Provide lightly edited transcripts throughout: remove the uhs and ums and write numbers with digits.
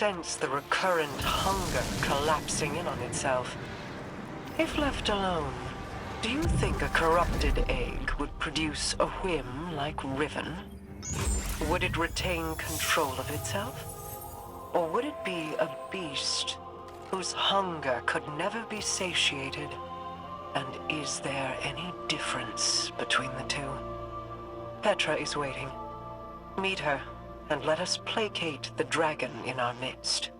sense the recurrent hunger collapsing in on itself. If left alone, do you think a corrupted egg would produce a whim like Riven? Would it retain control of itself? Or would it be a beast whose hunger could never be satiated? And is there any difference between the two? Petra is waiting. Meet her, and let us placate the dragon in our midst.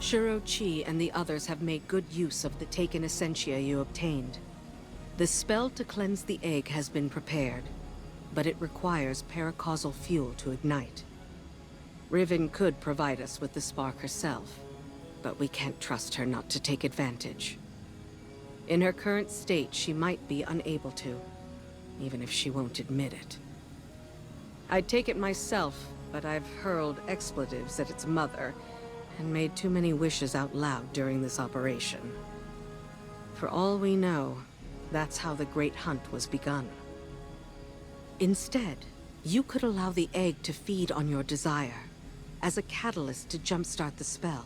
Shiro-Chi and the others have made good use of the taken essentia you obtained. The spell to cleanse the egg has been prepared, but it requires paracausal fuel to ignite. Riven could provide us with the spark herself, but we can't trust her not to take advantage. In her current state, she might be unable to, even if she won't admit it. I'd take it myself, but I've hurled expletives at its mother, and made too many wishes out loud during this operation. For all we know, that's how the Great Hunt was begun. Instead, you could allow the egg to feed on your desire, as a catalyst to jumpstart the spell.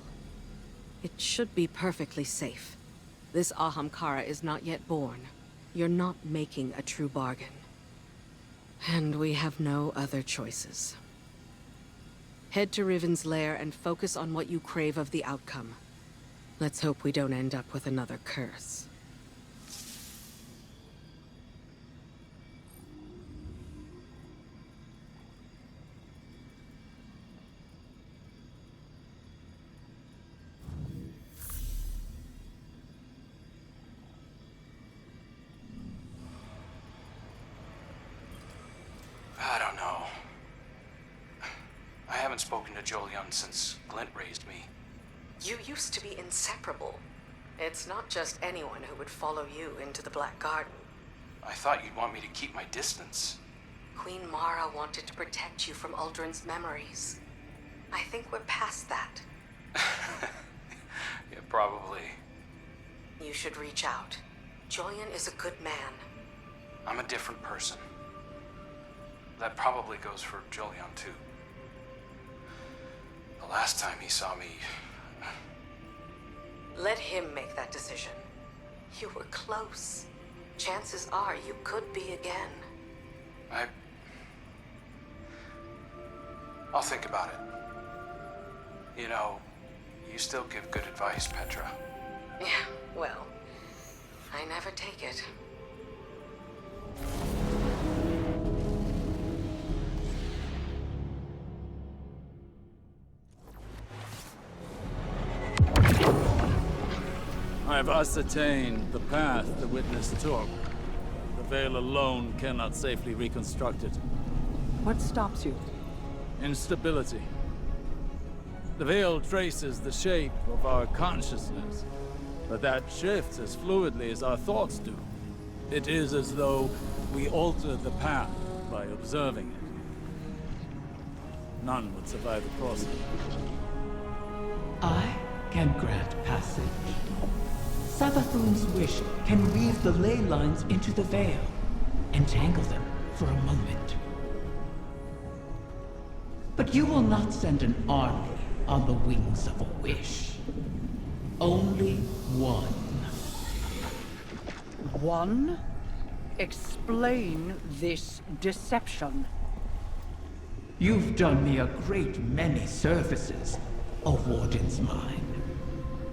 It should be perfectly safe. This Ahamkara is not yet born. You're not making a true bargain. And we have no other choices. Head to Riven's lair and focus on what you crave of the outcome. Let's hope we don't end up with another curse. I don't know. I haven't spoken to Jolyon since Glint raised me. You used to be inseparable. It's not just anyone who would follow you into the Black Garden. I thought you'd want me to keep my distance. Queen Mara wanted to protect you from Uldren's memories. I think we're past that. Yeah, probably. You should reach out. Jolyon is a good man. I'm a different person. That probably goes for Jolyon too. The last time he saw me... Let him make that decision. You were close. Chances are you could be again. I'll think about it. You know, you still give good advice, Petra. Yeah, well, I never take it. I've ascertained the path the witness took. The veil alone cannot safely reconstruct it. What stops you? Instability. The veil traces the shape of our consciousness, but that shifts as fluidly as our thoughts do. It is as though we alter the path by observing it. None would survive the crossing. I can grant passage. Savathun's wish can weave the ley lines into the veil, entangle them for a moment. But you will not send an army on the wings of a wish. Only one. One? Explain this deception. You've done me a great many services, O Warden's Mine.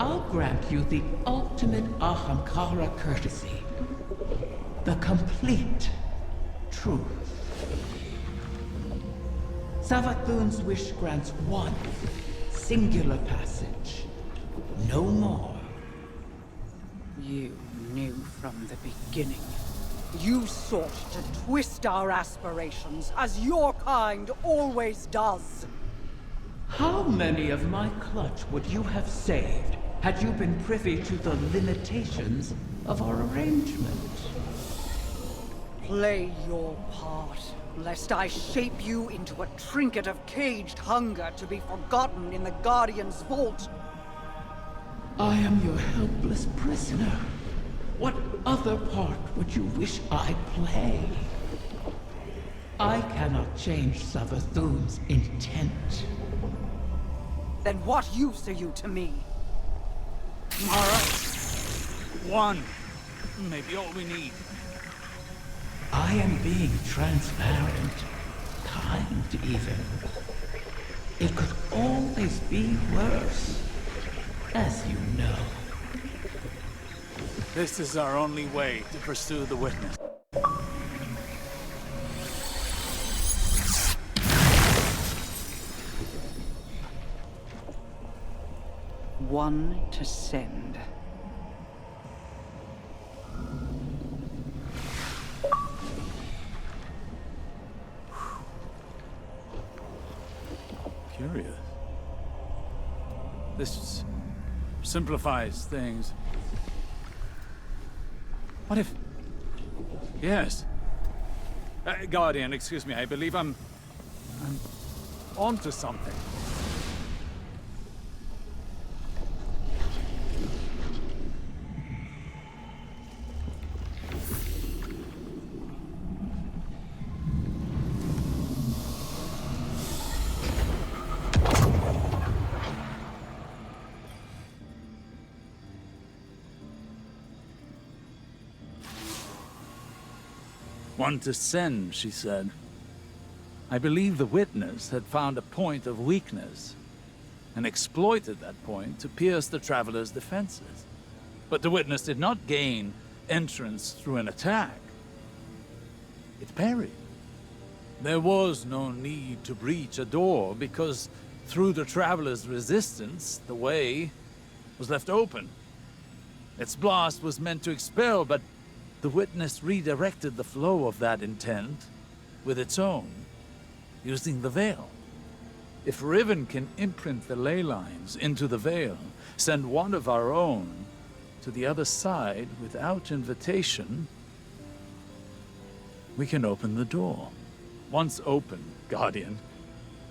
I'll grant you the ultimate Ahamkara courtesy. The complete truth. Savathun's wish grants one singular passage. No more. You knew from the beginning. You sought to twist our aspirations, as your kind always does. How many of my clutch would you have saved had you been privy to the limitations of our arrangement? Play your part, lest I shape you into a trinket of caged hunger to be forgotten in the Guardian's vault. I am your helpless prisoner. What other part would you wish I play? I cannot change Savathun's intent. Then what use are you to me? Mara. One. Maybe all we need. I am being transparent. Kind, even. It could always be worse. As you know. This is our only way to pursue the witness. One to send. Curious. This simplifies things. What if... Yes. Guardian, excuse me, I believe I'm onto something. One to send, she said. I believe the witness had found a point of weakness and exploited that point to pierce the traveler's defenses. But the witness did not gain entrance through an attack. It parried. There was no need to breach a door because through the traveler's resistance, the way was left open. Its blast was meant to expel, but the witness redirected the flow of that intent with its own, using the veil. If Riven can imprint the ley lines into the veil, send one of our own to the other side without invitation, we can open the door. Once open, Guardian,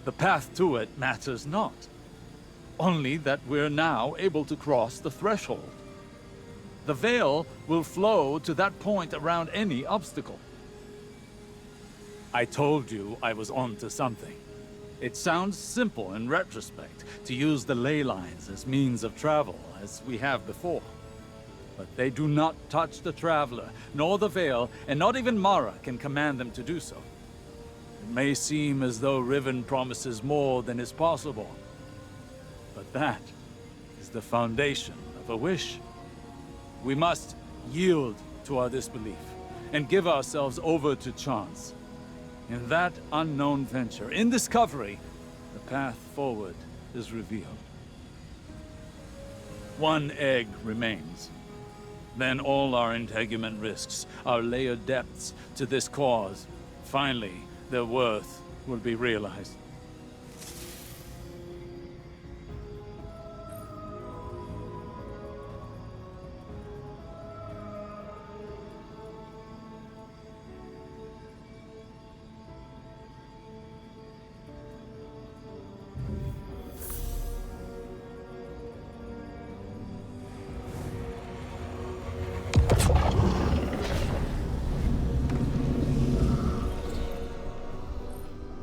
the path to it matters not. Only that we're now able to cross the threshold. The veil will flow to that point around any obstacle. I told you I was onto something. It sounds simple in retrospect to use the ley lines as means of travel, as we have before. But they do not touch the traveler, nor the veil, and not even Mara can command them to do so. It may seem as though Riven promises more than is possible, but that is the foundation of a wish. We must yield to our disbelief and give ourselves over to chance. In that unknown venture, in discovery, the path forward is revealed. One egg remains. Then all our integument risks, our layered depths to this cause, finally, their worth will be realized.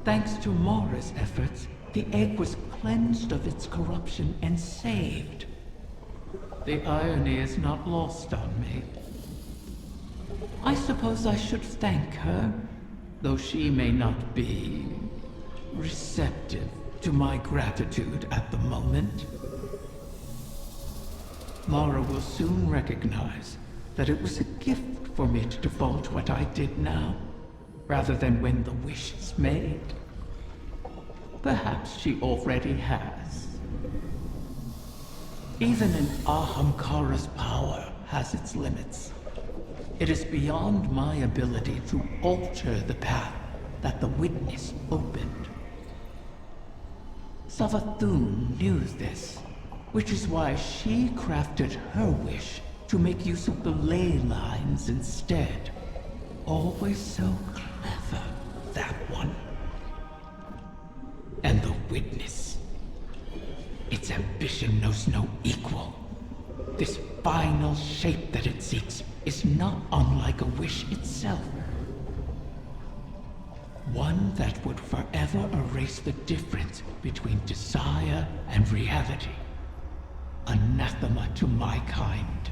Thanks to Mara's efforts, the egg was cleansed of its corruption and saved. The irony is not lost on me. I suppose I should thank her, though she may not be receptive to my gratitude at the moment. Mara will soon recognize that it was a gift for me to divulge what I did now, rather than when the wish is made. Perhaps she already has. Even an Ahamkara's power has its limits. It is beyond my ability to alter the path that the witness opened. Savathun knew this, which is why she crafted her wish to make use of the ley lines instead. Always so clever, that one. And the witness. Its ambition knows no equal. This final shape that it seeks is not unlike a wish itself. One that would forever erase the difference between desire and reality. Anathema to my kind.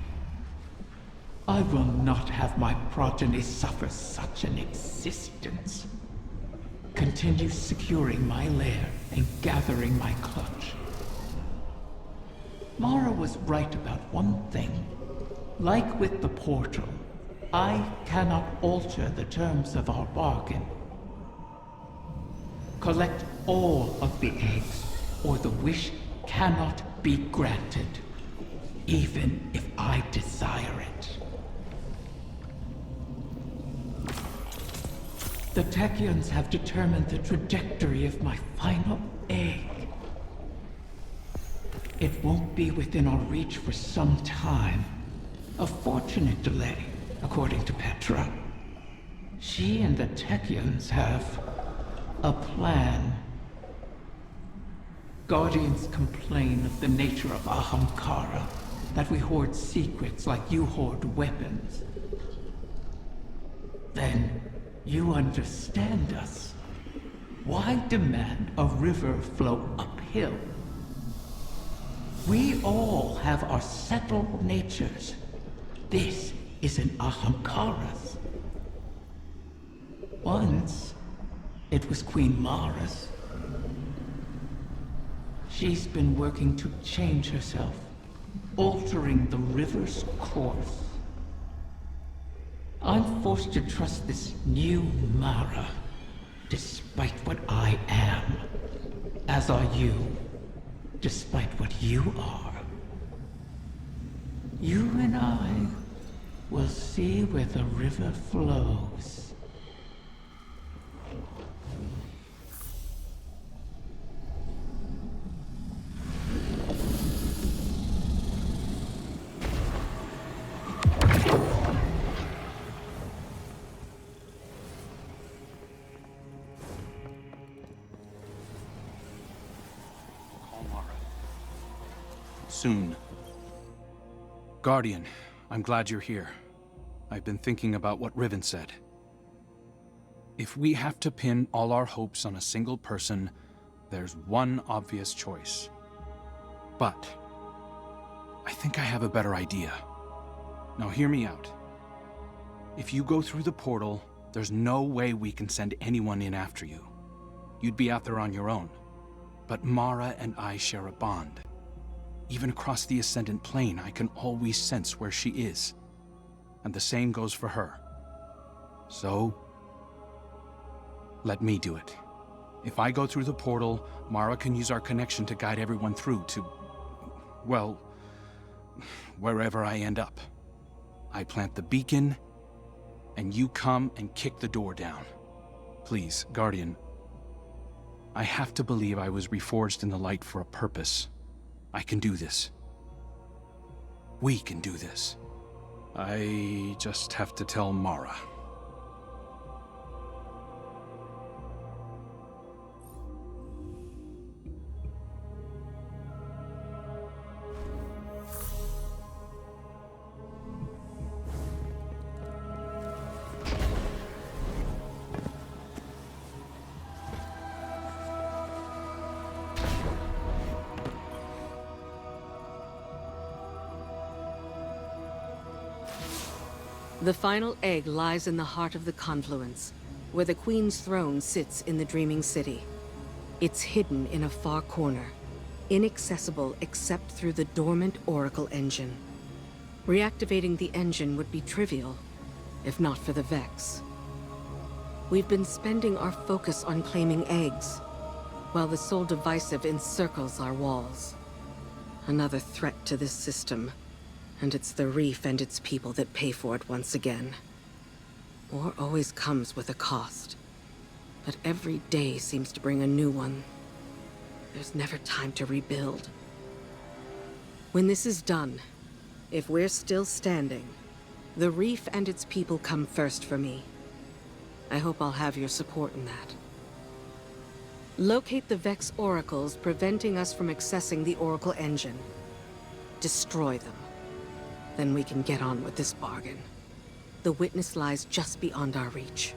I will not have my progeny suffer such an existence. Continue securing my lair and gathering my clutch. Mara was right about one thing. Like with the portal, I cannot alter the terms of our bargain. Collect all of the eggs, or the wish cannot be granted, even if I desire it. The Techians have determined the trajectory of my final egg. It won't be within our reach for some time. A fortunate delay, according to Petra. She and the Techians have a plan. Guardians complain of the nature of Ahamkara, that we hoard secrets like you hoard weapons. Then, you understand us. Why demand a river flow uphill? We all have our settled natures. This is an Ahamkara's. Once, it was Queen Mara's. She's been working to change herself, altering the river's course. I'm forced to trust this new Mara, despite what I am. As are you, despite what you are. You and I will see where the river flows. Soon. Guardian, I'm glad you're here. I've been thinking about what Riven said. If we have to pin all our hopes on a single person, there's one obvious choice. But I think I have a better idea. Now hear me out. If you go through the portal, there's no way we can send anyone in after you. You'd be out there on your own. But Mara and I share a bond. Even across the ascendant plane, I can always sense where she is. And the same goes for her. So, let me do it. If I go through the portal, Mara can use our connection to guide everyone through to, well, wherever I end up. I plant the beacon, and you come and kick the door down. Please, Guardian. I have to believe I was reforged in the light for a purpose. I can do this. We can do this. I just have to tell Mara. The final egg lies in the heart of the confluence, where the Queen's throne sits in the Dreaming City. It's hidden in a far corner, inaccessible except through the dormant Oracle engine. Reactivating the engine would be trivial, if not for the Vex. We've been spending our focus on claiming eggs, while the Soul Divisive encircles our walls. Another threat to this system, and it's the Reef and its people that pay for it once again. War always comes with a cost, but every day seems to bring a new one. There's never time to rebuild. When this is done, if we're still standing, the Reef and its people come first for me. I hope I'll have your support in that. Locate the Vex oracles preventing us from accessing the Oracle engine. Destroy them. Then we can get on with this bargain. The witness lies just beyond our reach.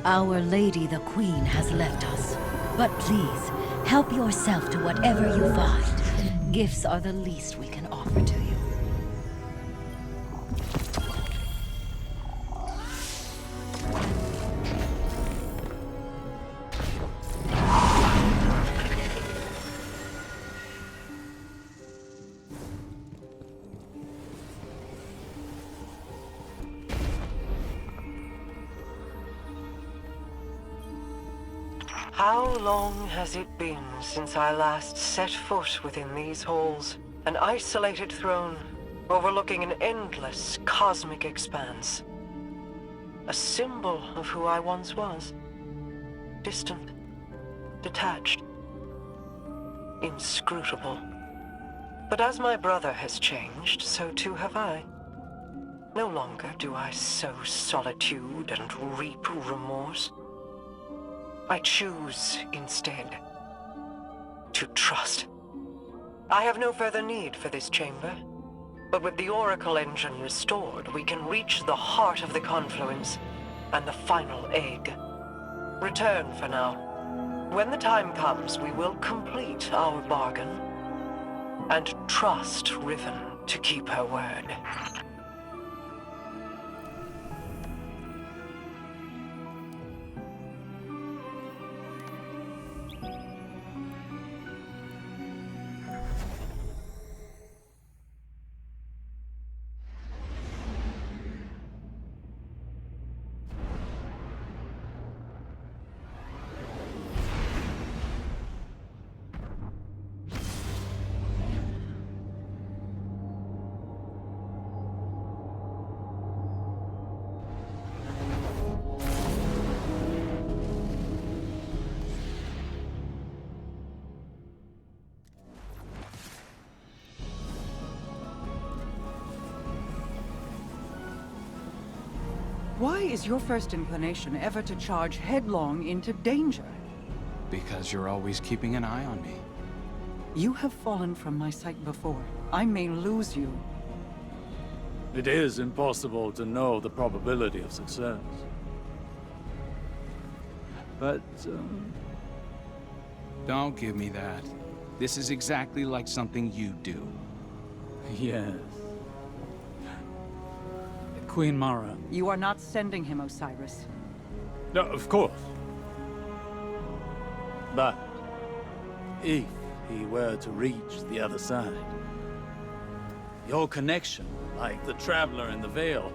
Our Lady the Queen has left us. But please, help yourself to whatever you find. Gifts are the least we can offer to you. How long has it been since I last set foot within these halls? An isolated throne, overlooking an endless cosmic expanse. A symbol of who I once was. Distant, detached, inscrutable. But as my brother has changed, so too have I. No longer do I sow solitude and reap remorse. I choose, instead, to trust. I have no further need for this chamber, but with the Oracle engine restored, we can reach the heart of the confluence and the final egg. Return for now. When the time comes, we will complete our bargain and trust Riven to keep her word. Why is your first inclination ever to charge headlong into danger? Because you're always keeping an eye on me. You have fallen from my sight before. I may lose you. It is impossible to know the probability of success. But, Don't give me that. This is exactly like something you do. yes. Queen Mara. You are not sending him, Osiris. No, of course. But if he were to reach the other side, your connection, like the Traveler in the Veil,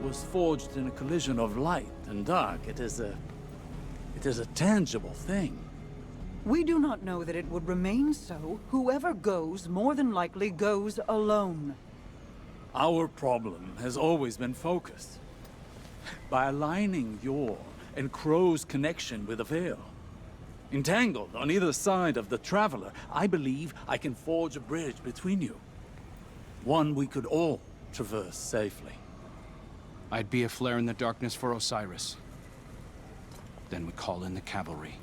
was forged in a collision of light and dark. It is a tangible thing. We do not know that it would remain so. Whoever goes, more than likely goes alone. Our problem has always been focused. By aligning your and Crow's connection with the Veil. Entangled on either side of the Traveler, I believe I can forge a bridge between you. One we could all traverse safely. I'd be a flare in the darkness for Osiris. Then we call in the cavalry.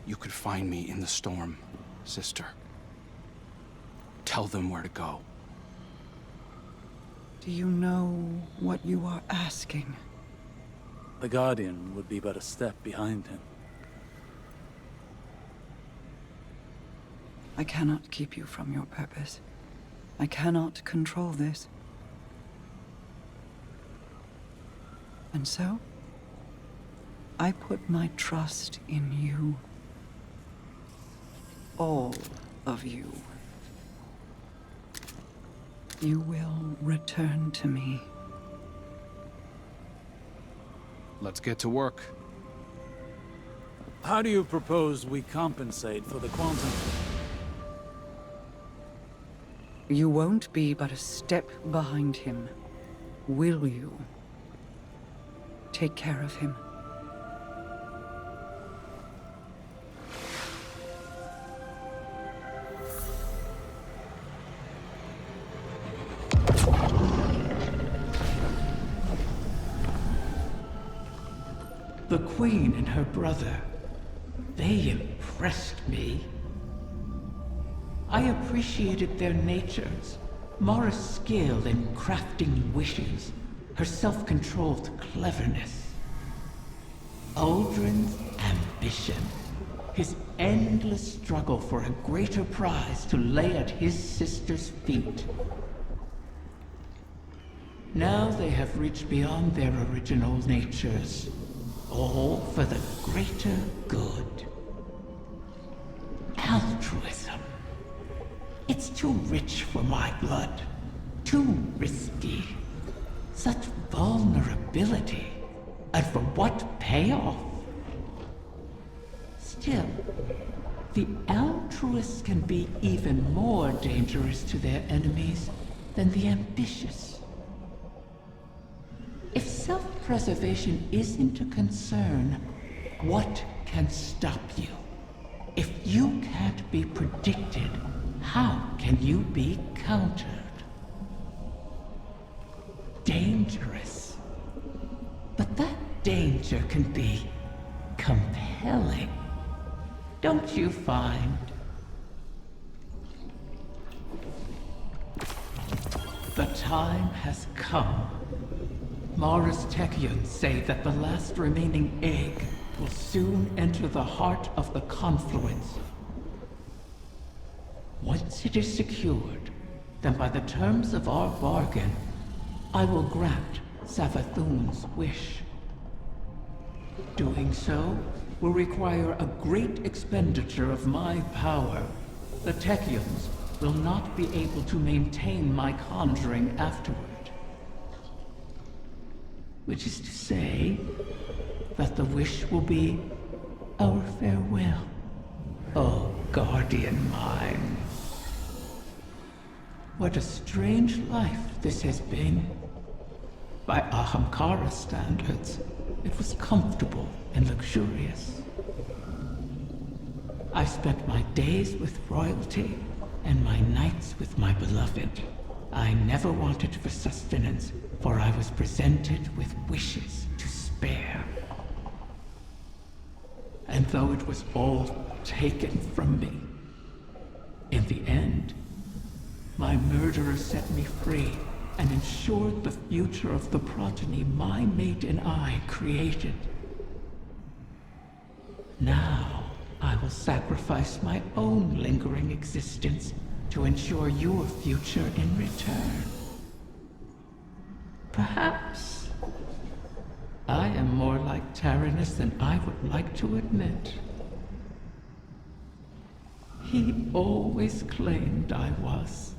You could find me in the storm, sister. Tell them where to go. Do you know what you are asking? The Guardian would be but a step behind him. I cannot keep you from your purpose. I cannot control this. And so, I put my trust in you. All of you. You will return to me. Let's get to work. How do you propose we compensate for the quantum? You won't be but a step behind him, will you? Take care of him. The Queen and her brother, they impressed me. I appreciated their natures, Mara's skill in crafting wishes, her self-controlled cleverness. Uldren's ambition. His endless struggle for a greater prize to lay at his sister's feet. Now they have reached beyond their original natures, all for the greater good. Altruism. It's too rich for my blood, too risky. Such vulnerability, and for what payoff? Still, the altruists can be even more dangerous to their enemies than the ambitious. If self-preservation isn't a concern, what can stop you? If you can't be predicted, how can you be countered? Dangerous. But that danger can be compelling. Don't you find? The time has come. Mara's Techians say that the last remaining egg will soon enter the heart of the confluence. Once it is secured, then by the terms of our bargain, I will grant Savathun's wish. Doing so will require a great expenditure of my power. The Techians will not be able to maintain my conjuring afterward. Which is to say, that the wish will be our farewell. Oh, guardian mine. What a strange life this has been. By Ahamkara standards, it was comfortable and luxurious. I spent my days with royalty and my nights with my beloved. I never wanted for sustenance, for I was presented with wishes to spare. And though it was all taken from me, in the end, my murderer set me free and ensured the future of the progeny my mate and I created. Now, I will sacrifice my own lingering existence to ensure your future in return. Perhaps I am more like Tyrannus than I would like to admit. He always claimed I was.